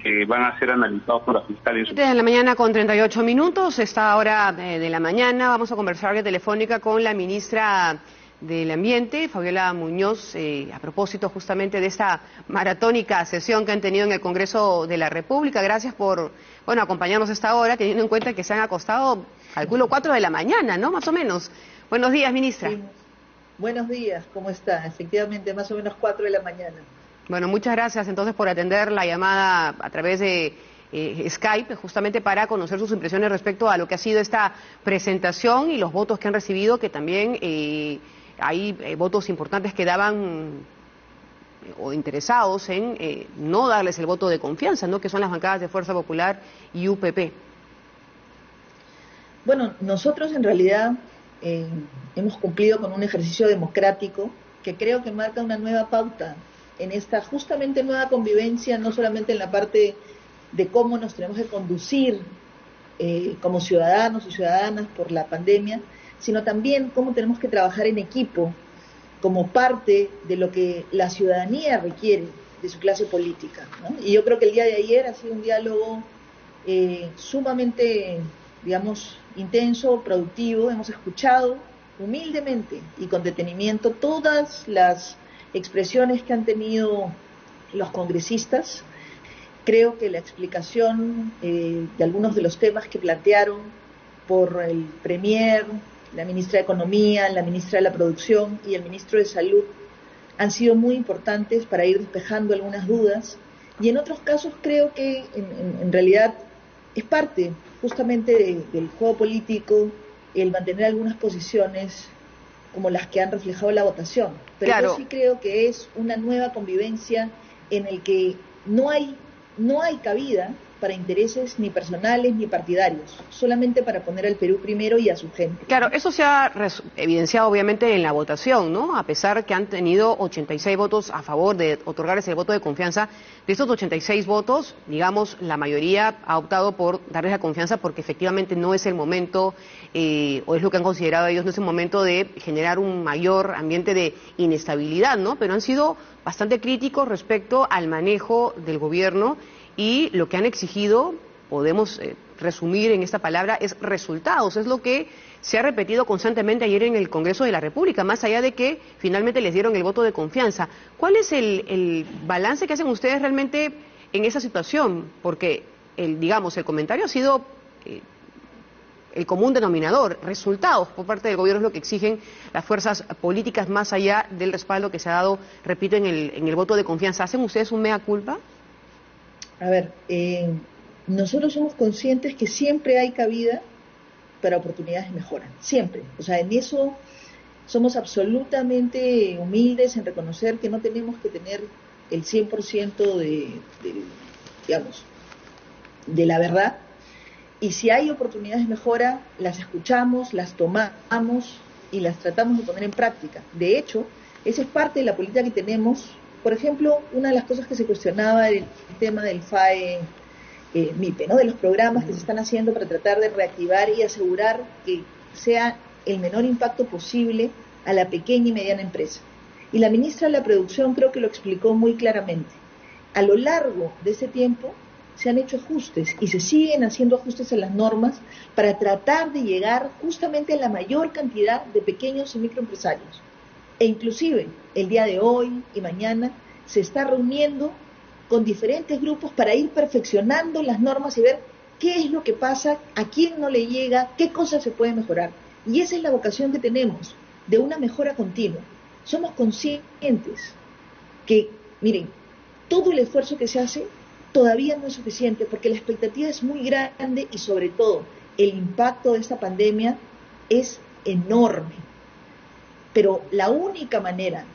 que van a ser analizados por la fiscal. Desde la mañana con 38 minutos, esta hora de la mañana, vamos a conversar vía telefónica con la ministra del Ambiente, Fabiola Muñoz, a propósito justamente de esta maratónica sesión que han tenido en el Congreso de la República. Gracias por, acompañarnos a esta hora, teniendo en cuenta que se han acostado, calculo, 4 de la mañana, ¿no? Más o menos. Buenos días, ministra. Sí. Buenos días, ¿cómo está? Efectivamente, más o menos 4 de la mañana. Bueno, muchas gracias entonces por atender la llamada a través de Skype, justamente para conocer sus impresiones respecto a lo que ha sido esta presentación y los votos que han recibido, que también hay votos importantes que daban o interesados en no darles el voto de confianza, ¿no? Que son las bancadas de Fuerza Popular y UPP. Bueno, nosotros en realidad hemos cumplido con un ejercicio democrático que creo que marca una nueva pauta en esta justamente nueva convivencia, no solamente en la parte de cómo nos tenemos que conducir como ciudadanos y ciudadanas por la pandemia, sino también cómo tenemos que trabajar en equipo como parte de lo que la ciudadanía requiere de su clase política, ¿no? Y yo creo que el día de ayer ha sido un diálogo sumamente, digamos, intenso, productivo. Hemos escuchado humildemente y con detenimiento todas las expresiones que han tenido los congresistas. Creo que la explicación de algunos de los temas que plantearon por el Premier, la ministra de Economía, la ministra de la Producción y el ministro de Salud han sido muy importantes para ir despejando algunas dudas, y en otros casos creo que en realidad es parte justamente del juego político el mantener algunas posiciones como las que han reflejado la votación. Pero claro, yo sí creo que es una nueva convivencia en el que no hay cabida para intereses ni personales ni partidarios, solamente para poner al Perú primero y a su gente. Claro, eso se ha evidenciado obviamente en la votación, ¿no? A pesar que han tenido 86 votos a favor de otorgarles el voto de confianza, de estos 86 votos, digamos, la mayoría ha optado por darles la confianza porque efectivamente no es el momento, o es lo que han considerado ellos, no es el momento de generar un mayor ambiente de inestabilidad, ¿no? Pero han sido bastante críticos respecto al manejo del gobierno. Y lo que han exigido, podemos resumir en esta palabra, es resultados. Es lo que se ha repetido constantemente ayer en el Congreso de la República, más allá de que finalmente les dieron el voto de confianza. ¿Cuál es el balance que hacen ustedes realmente en esa situación? Porque, el comentario ha sido el común denominador. Resultados por parte del gobierno es lo que exigen las fuerzas políticas, más allá del respaldo que se ha dado, repito, en el voto de confianza. ¿Hacen ustedes un mea culpa? A ver, nosotros somos conscientes que siempre hay cabida para oportunidades de mejora, siempre. O sea, en eso somos absolutamente humildes en reconocer que no tenemos que tener el 100% de la verdad. Y si hay oportunidades de mejora, las escuchamos, las tomamos y las tratamos de poner en práctica. De hecho, esa es parte de la política que tenemos. Por ejemplo, una de las cosas que se cuestionaba era el tema del FAE-MIPE, ¿no? De los programas que se están haciendo para tratar de reactivar y asegurar que sea el menor impacto posible a la pequeña y mediana empresa. Y la ministra de la Producción creo que lo explicó muy claramente. A lo largo de ese tiempo se han hecho ajustes y se siguen haciendo ajustes a las normas para tratar de llegar justamente a la mayor cantidad de pequeños y microempresarios. E inclusive el día de hoy y mañana se está reuniendo con diferentes grupos para ir perfeccionando las normas y ver qué es lo que pasa, a quién no le llega, qué cosas se pueden mejorar. Y esa es la vocación que tenemos, de una mejora continua. Somos conscientes que, miren, todo el esfuerzo que se hace todavía no es suficiente porque la expectativa es muy grande y sobre todo el impacto de esta pandemia es enorme. Pero la única manera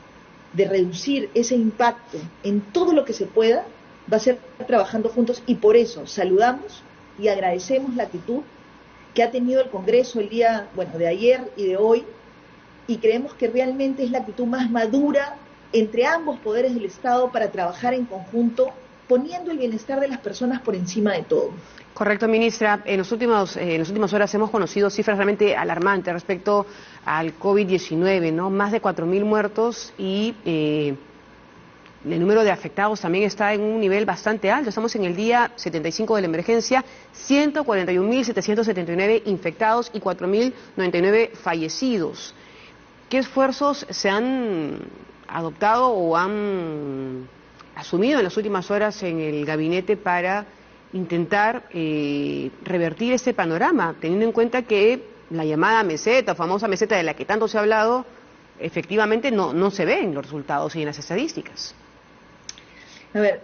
de reducir ese impacto en todo lo que se pueda va a ser trabajando juntos, y por eso saludamos y agradecemos la actitud que ha tenido el Congreso el día, de ayer y de hoy, y creemos que realmente es la actitud más madura entre ambos poderes del Estado para trabajar en conjunto, poniendo el bienestar de las personas por encima de todo. Correcto, ministra. En las últimas horas hemos conocido cifras realmente alarmantes respecto al COVID-19, ¿no? Más de 4.000 muertos y el número de afectados también está en un nivel bastante alto. Estamos en el día 75 de la emergencia, 141.779 infectados y 4.099 fallecidos. ¿Qué esfuerzos se han adoptado o han asumido en las últimas horas en el gabinete para intentar revertir este panorama, teniendo en cuenta que la llamada meseta, famosa meseta de la que tanto se ha hablado, efectivamente no se ven los resultados y en las estadísticas? A ver,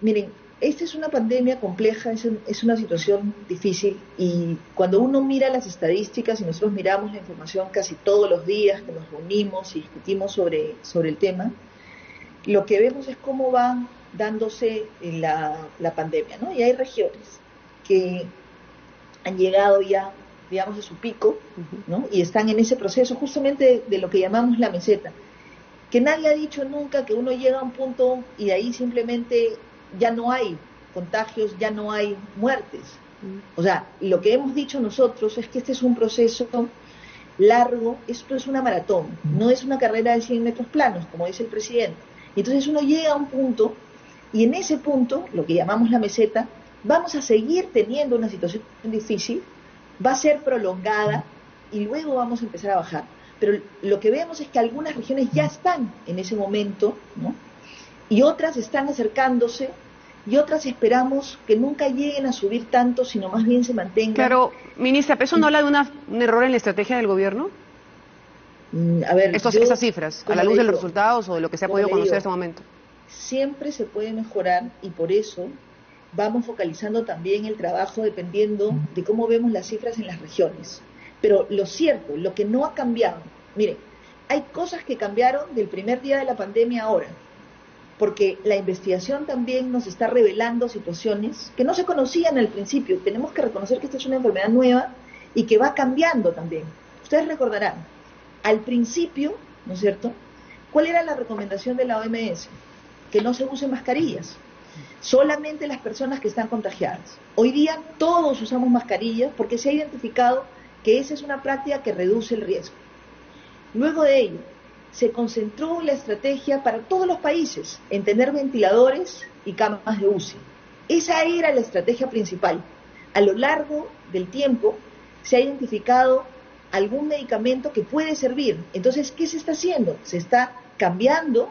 miren, esta es una pandemia compleja, es una situación difícil, y cuando uno mira las estadísticas, y nosotros miramos la información casi todos los días que nos reunimos y discutimos sobre el tema, lo que vemos es cómo va dándose la pandemia, ¿no? Y hay regiones que han llegado ya, digamos, a su pico, ¿no? Y están en ese proceso justamente de lo que llamamos la meseta, que nadie ha dicho nunca que uno llega a un punto y de ahí simplemente ya no hay contagios, ya no hay muertes. O sea, lo que hemos dicho nosotros es que este es un proceso largo, esto es una maratón, no es una carrera de 100 metros planos, como dice el presidente. Y entonces uno llega a un punto, y en ese punto, lo que llamamos la meseta, vamos a seguir teniendo una situación difícil, va a ser prolongada, y luego vamos a empezar a bajar. Pero lo que vemos es que algunas regiones ya están en ese momento, ¿no? Y otras están acercándose, y otras esperamos que nunca lleguen a subir tanto, sino más bien se mantengan. Claro, ministra, ¿pero eso no habla de un error en la estrategia del gobierno? A ver, Esas cifras, a la luz de los resultados o de lo que se ha podido conocer hasta el momento. Siempre se puede mejorar, y por eso vamos focalizando también el trabajo dependiendo de cómo vemos las cifras en las regiones. Pero lo cierto, lo que no ha cambiado, mire, hay cosas que cambiaron del primer día de la pandemia ahora, porque la investigación también nos está revelando situaciones que no se conocían al principio. Tenemos que reconocer que esta es una enfermedad nueva y que va cambiando también. Ustedes recordarán, al principio, ¿no es cierto?, ¿cuál era la recomendación de la OMS? Que no se usen mascarillas, solamente las personas que están contagiadas. Hoy día todos usamos mascarillas porque se ha identificado que esa es una práctica que reduce el riesgo. Luego de ello, se concentró la estrategia para todos los países en tener ventiladores y camas de UCI. Esa era la estrategia principal. A lo largo del tiempo se ha identificado algún medicamento que puede servir. Entonces, ¿qué se está haciendo? Se está cambiando,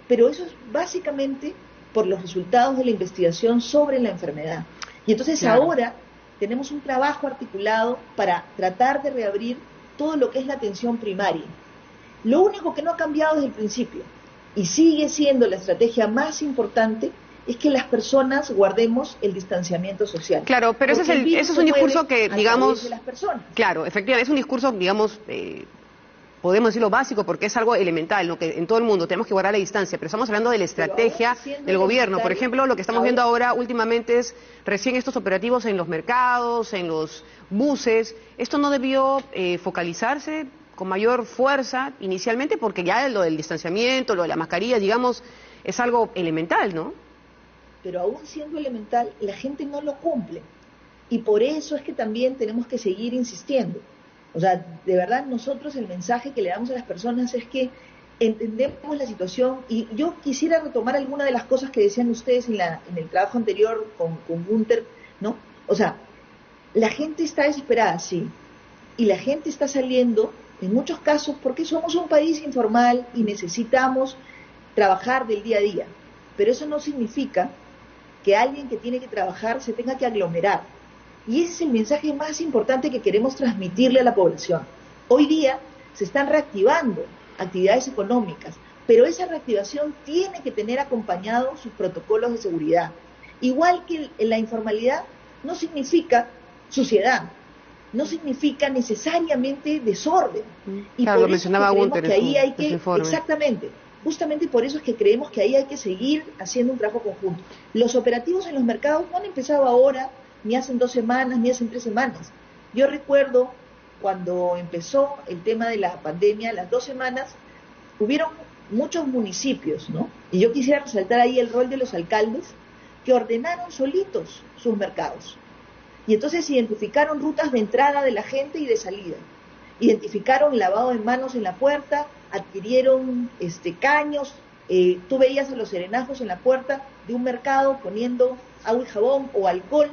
pero eso es básicamente por los resultados de la investigación sobre la enfermedad. Y entonces ahora tenemos un trabajo articulado para tratar de reabrir todo lo que es la atención primaria. Lo único que no ha cambiado desde el principio, y sigue siendo la estrategia más importante, es que las personas guardemos el distanciamiento social. Claro, pero ese es un discurso que, digamos, de las personas. Claro, efectivamente, es un discurso, digamos, podemos decirlo básico, porque es algo elemental, ¿no? Que en todo el mundo tenemos que guardar la distancia, pero estamos hablando de la estrategia del gobierno. Por ejemplo, lo que estamos viendo ahora últimamente es recién estos operativos en los mercados, en los buses. ¿Esto no debió focalizarse con mayor fuerza inicialmente? Porque ya lo del distanciamiento, lo de la mascarilla, digamos, es algo elemental, ¿no? Pero aún siendo elemental, la gente no lo cumple. Y por eso es que también tenemos que seguir insistiendo. O sea, de verdad, nosotros el mensaje que le damos a las personas es que entendemos la situación, y yo quisiera retomar alguna de las cosas que decían ustedes en el trabajo anterior con Gunther, ¿no? O sea, la gente está desesperada, sí, y la gente está saliendo, en muchos casos, porque somos un país informal y necesitamos trabajar del día a día, pero eso no significa que alguien que tiene que trabajar se tenga que aglomerar. Y ese es el mensaje más importante que queremos transmitirle a la población. Hoy día se están reactivando actividades económicas, pero esa reactivación tiene que tener acompañados sus protocolos de seguridad. Igual que la informalidad no significa suciedad, no significa necesariamente desorden. Y claro, por lo eso mencionaba Gunther que ahí hay que, informe. exactamente, justamente por eso es que creemos que ahí hay que seguir haciendo un trabajo conjunto. Los operativos en los mercados no han empezado ahora, ni hacen 2 semanas, ni hacen 3 semanas. Yo recuerdo cuando empezó el tema de la pandemia, las 2 semanas, hubieron muchos municipios, ¿no? Y yo quisiera resaltar ahí el rol de los alcaldes, que ordenaron solitos sus mercados. Y entonces identificaron rutas de entrada de la gente y de salida. Identificaron lavado de manos en la puerta, adquirieron caños, Tú veías a los serenazgos en la puerta de un mercado poniendo agua y jabón o alcohol,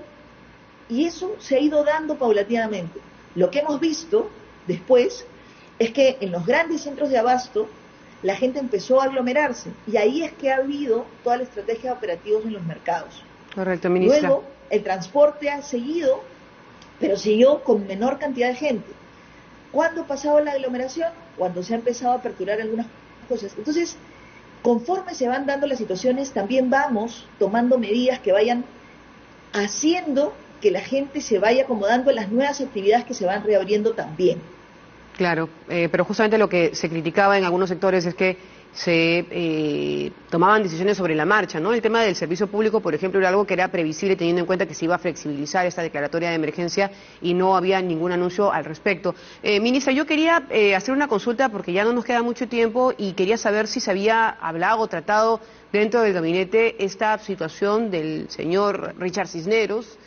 y eso se ha ido dando paulatinamente. Lo que hemos visto después es que en los grandes centros de abasto la gente empezó a aglomerarse, y ahí es que ha habido toda la estrategia de operativos en los mercados. Correcto, ministra. Luego, el transporte ha seguido, pero siguió con menor cantidad de gente. ¿Cuándo ha pasado la aglomeración? Cuando se ha empezado a aperturar algunas cosas. Entonces, conforme se van dando las situaciones, también vamos tomando medidas que vayan haciendo que la gente se vaya acomodando a las nuevas actividades que se van reabriendo también. Claro, pero justamente lo que se criticaba en algunos sectores es que se tomaban decisiones sobre la marcha, ¿no? El tema del servicio público, por ejemplo, era algo que era previsible teniendo en cuenta que se iba a flexibilizar esta declaratoria de emergencia y no había ningún anuncio al respecto. Ministra, yo quería hacer una consulta porque ya no nos queda mucho tiempo y quería saber si se había hablado o tratado dentro del gabinete esta situación del señor Richard Cisneros,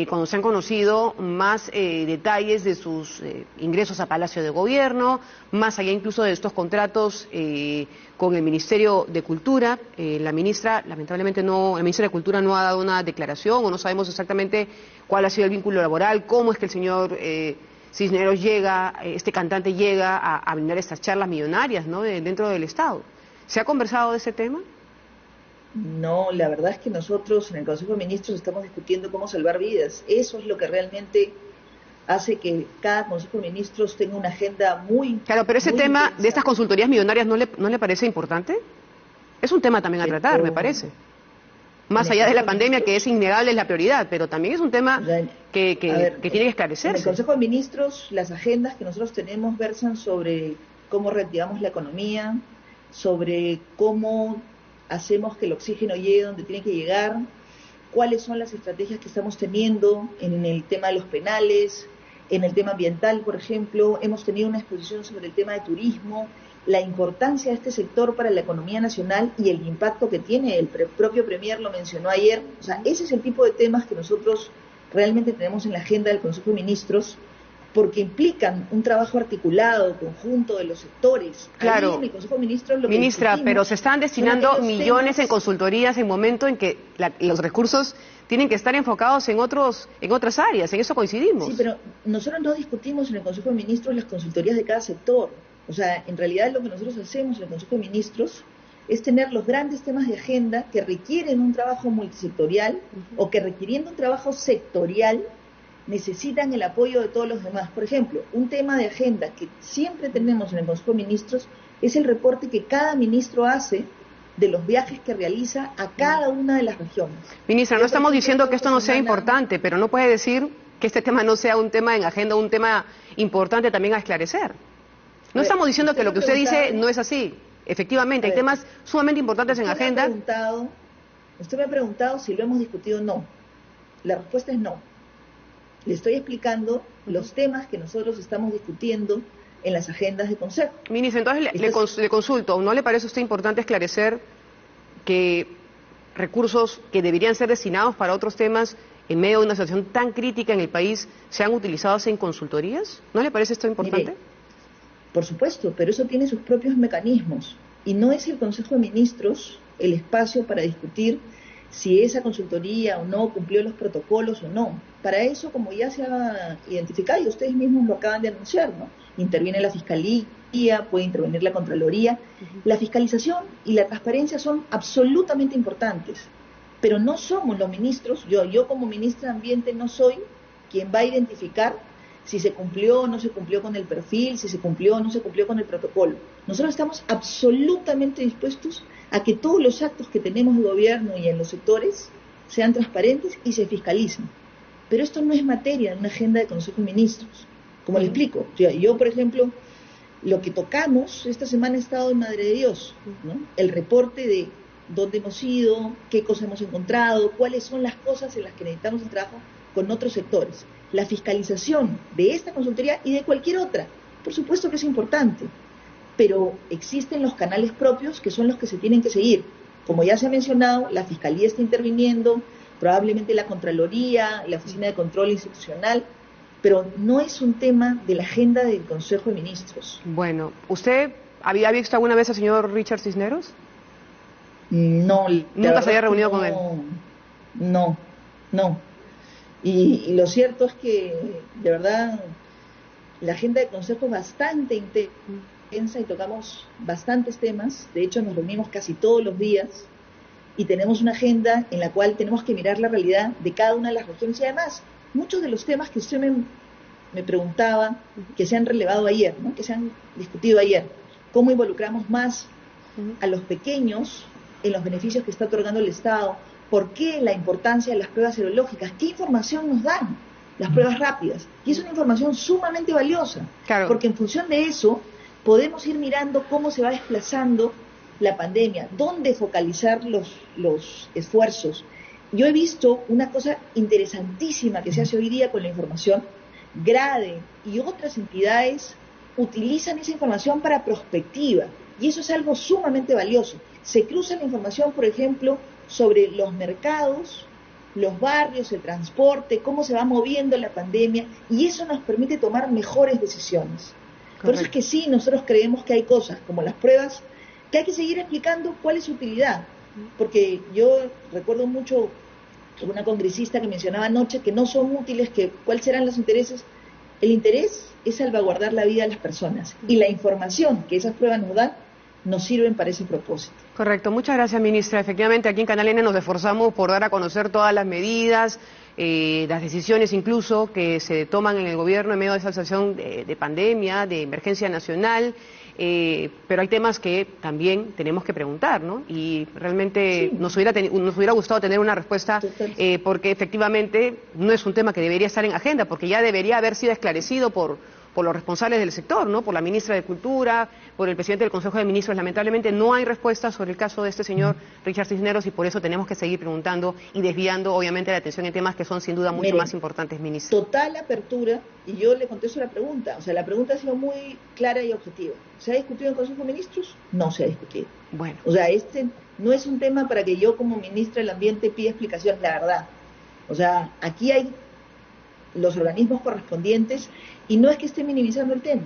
cuando se han conocido más detalles de sus ingresos a Palacio de Gobierno, más allá incluso de estos contratos con el Ministerio de Cultura. La ministra, lamentablemente no, el Ministerio de Cultura no ha dado una declaración o no sabemos exactamente cuál ha sido el vínculo laboral, cómo es que el señor Cisneros llega, este cantante llega a brindar estas charlas millonarias, ¿no? Dentro del Estado. ¿Se ha conversado de ese tema? No, la verdad es que nosotros en el Consejo de Ministros estamos discutiendo cómo salvar vidas. Eso es lo que realmente hace que cada Consejo de Ministros tenga una agenda muy... Claro, pero ese muy tema intensa. de estas consultorías millonarias ¿no le parece importante? Es un tema también a tratar, me parece. Más allá de la pandemia, que es innegable, es la prioridad, pero también es un tema que tiene que esclarecerse. En el Consejo de Ministros, las agendas que nosotros tenemos versan sobre cómo reactivamos la economía, sobre cómo hacemos que el oxígeno llegue donde tiene que llegar, cuáles son las estrategias que estamos teniendo en el tema de los penales, en el tema ambiental, por ejemplo. Hemos tenido una exposición sobre el tema de turismo, la importancia de este sector para la economía nacional y el impacto que tiene. El propio Premier lo mencionó ayer. O sea, ese es el tipo de temas que nosotros realmente tenemos en la agenda del Consejo de Ministros, porque implican un trabajo articulado, conjunto de los sectores. Claro. Ahí en el Consejo de Ministros lo que Ministra, pero se están destinando millones en consultorías en momento en que los recursos tienen que estar enfocados en otras áreas, en eso coincidimos. Sí, pero nosotros no discutimos en el Consejo de Ministros las consultorías de cada sector. O sea, en realidad lo que nosotros hacemos en el Consejo de Ministros es tener los grandes temas de agenda que requieren un trabajo multisectorial o que requiriendo un trabajo sectorial necesitan el apoyo de todos los demás. Por ejemplo, un tema de agenda que siempre tenemos en el Consejo de Ministros es el reporte que cada ministro hace de los viajes que realiza a cada una de las regiones. Ministra, no estamos diciendo que esto no sea importante, pero no puede decir que este tema no sea un tema en agenda, un tema importante también a esclarecer. No estamos diciendo que lo que usted dice no es así. Efectivamente, hay temas sumamente importantes en agenda. Usted me ha preguntado si lo hemos discutido o no. La respuesta es no. Le estoy explicando los temas que nosotros estamos discutiendo en las agendas de consejo. Ministra, entonces le consulto, ¿no le parece a usted importante esclarecer que recursos que deberían ser destinados para otros temas en medio de una situación tan crítica en el país sean utilizados en consultorías? ¿No le parece esto importante? Mire, por supuesto, pero eso tiene sus propios mecanismos y no es el Consejo de Ministros el espacio para discutir si esa consultoría o no cumplió los protocolos o no. Para eso, como ya se ha identificado y ustedes mismos lo acaban de anunciar, ¿no? Interviene la Fiscalía, puede intervenir la Contraloría. La fiscalización y la transparencia son absolutamente importantes, pero no somos los ministros, yo como ministra de Ambiente no soy quien va a identificar si se cumplió o no se cumplió con el perfil, si se cumplió o no se cumplió con el protocolo. Nosotros estamos absolutamente dispuestos a que todos los actos que tenemos de gobierno y en los sectores sean transparentes y se fiscalicen. Pero esto no es materia de una agenda de Consejo de Ministros. Como le explico, yo, por ejemplo, lo que tocamos esta semana ha estado en Madre de Dios, ¿no? El reporte de dónde hemos ido, qué cosas hemos encontrado, cuáles son las cosas en las que necesitamos el trabajo con otros sectores. La fiscalización de esta consultoría y de cualquier otra, por supuesto que es importante, pero existen los canales propios que son los que se tienen que seguir. Como ya se ha mencionado, la Fiscalía está interviniendo, probablemente la Contraloría, la Oficina de Control Institucional, pero no es un tema de la agenda del Consejo de Ministros. Bueno, ¿usted había visto alguna vez al señor Richard Cisneros? No, ¿Nunca se había reunido con él? No, no. Y lo cierto es que, de verdad, la agenda de consejo es bastante intensa y tocamos bastantes temas. De hecho, nos reunimos casi todos los días y tenemos una agenda en la cual tenemos que mirar la realidad de cada una de las regiones. Y además, muchos de los temas que usted me preguntaba, que se han relevado ayer, ¿no? Que se han discutido ayer, cómo involucramos más a los pequeños en los beneficios que está otorgando el Estado, por qué la importancia de las pruebas serológicas, qué información nos dan las pruebas rápidas. Y es una información sumamente valiosa, claro, porque en función de eso podemos ir mirando cómo se va desplazando la pandemia, dónde focalizar los esfuerzos. Yo he visto una cosa interesantísima que se hace hoy día con la información. GRADE y otras entidades utilizan esa información para prospectiva, y eso es algo sumamente valioso. Se cruza la información, por ejemplo, sobre los mercados, los barrios, el transporte, cómo se va moviendo la pandemia, y eso nos permite tomar mejores decisiones. Correcto. Por eso es que sí, nosotros creemos que hay cosas como las pruebas que hay que seguir explicando cuál es su utilidad, porque yo recuerdo mucho una congresista que mencionaba anoche que no son útiles, que cuáles serán los intereses. El interés es salvaguardar la vida de las personas, y la información que esas pruebas nos dan nos sirven para ese propósito. Correcto. Muchas gracias, ministra. Efectivamente, aquí en Canal N nos esforzamos por dar a conocer todas las medidas, las decisiones incluso que se toman en el gobierno en medio de esa situación de pandemia, de emergencia nacional, pero hay temas que también tenemos que preguntar, ¿no? Y realmente sí, nos hubiera gustado tener una respuesta, porque efectivamente no es un tema que debería estar en agenda, porque ya debería haber sido esclarecido por los responsables del sector, ¿no? Por la ministra de Cultura, por el presidente del Consejo de Ministros. Lamentablemente no hay respuesta sobre el caso de este señor Richard Cisneros, y por eso tenemos que seguir preguntando y desviando obviamente la atención en temas que son sin duda mucho más importantes, ministra. Total apertura, y yo le contesto la pregunta. O sea, la pregunta ha sido muy clara y objetiva. ¿Se ha discutido en el Consejo de Ministros? No se ha discutido. Bueno. O sea, este no es un tema para que yo como ministra del Ambiente pida explicaciones, la verdad. O sea, aquí hay los organismos correspondientes, y no es que esté minimizando el tema.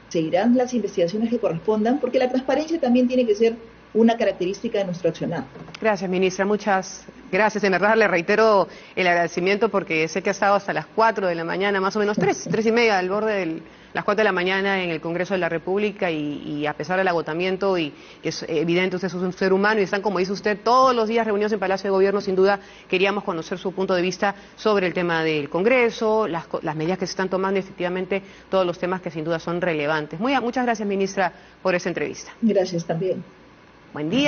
Seguirán las investigaciones que correspondan, porque la transparencia también tiene que ser una característica de nuestro accionar. Gracias, ministra. Muchas gracias. En verdad le reitero el agradecimiento, porque sé que ha estado hasta las 4 de la mañana, más o menos 3:30, al borde de las 4 de la mañana en el Congreso de la República, y a pesar del agotamiento, y es evidente, usted es un ser humano y están, como dice usted, todos los días reunidos en Palacio de Gobierno. Sin duda queríamos conocer su punto de vista sobre el tema del Congreso, las medidas que se están tomando, y efectivamente todos los temas que sin duda son relevantes. Muchas gracias, ministra, por esa entrevista. Gracias también. Buen día.